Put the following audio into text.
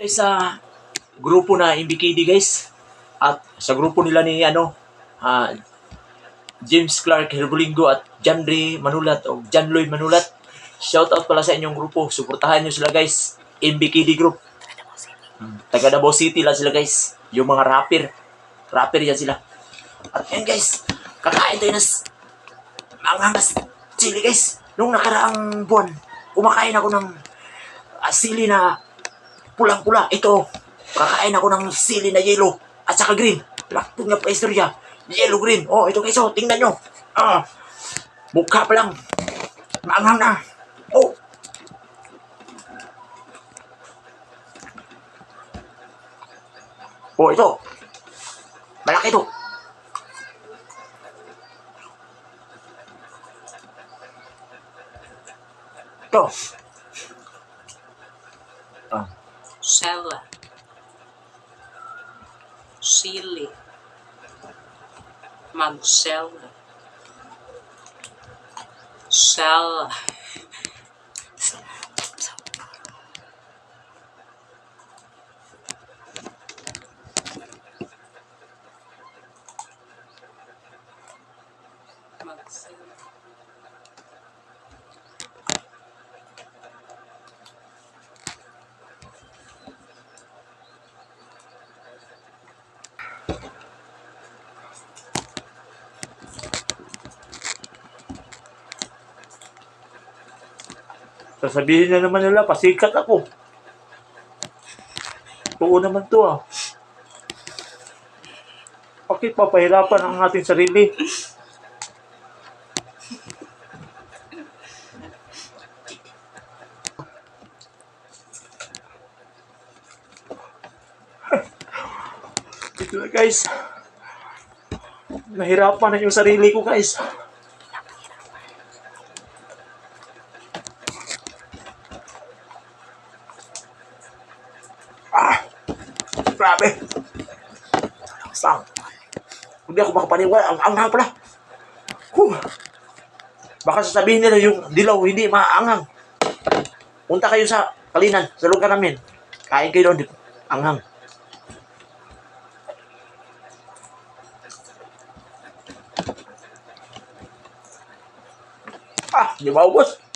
Sa grupo na MBKD guys, at sa grupo nila ni ah, James Clark Herbolingo at John Ray Manulat o John Lloyd Manulat. Shout out pala sa inyong grupo. Suportahan nyo sila guys. MBKD group. Taga Davao City lang sila guys. Yung mga rapper. Rapper yan sila. At yan guys, kakain tayo ng mangangas chili guys. Nung nakaraang buwan, kumakain ako ng sili na pulang-pula. Ito, kakain ako ng sili na yellow at saka green. Lakto nga pa istorya. Yellow green. Oh, ito guys, oh, tingnan nyo. Mukha pa lang. Maanghang na. Oh. Oh, ito. Malaki ito. Ito. Sela. Sili. Magsela. Sela. Magsela. Sasabihin na naman nila, pasikat ako. Oo naman to ah. Bakit papahirapan ang ating sarili? Ito na guys. Nahirapan na yung sarili ko guys. Grabe. Sang. Hindi ako makapaniwala. Ang anghang pala. Baka sasabihin nila yung dilaw hindi maanghang. Punta kayo sa Kalinan, sa lugar namin. Kain kayo doon. Anghang. Di maubos.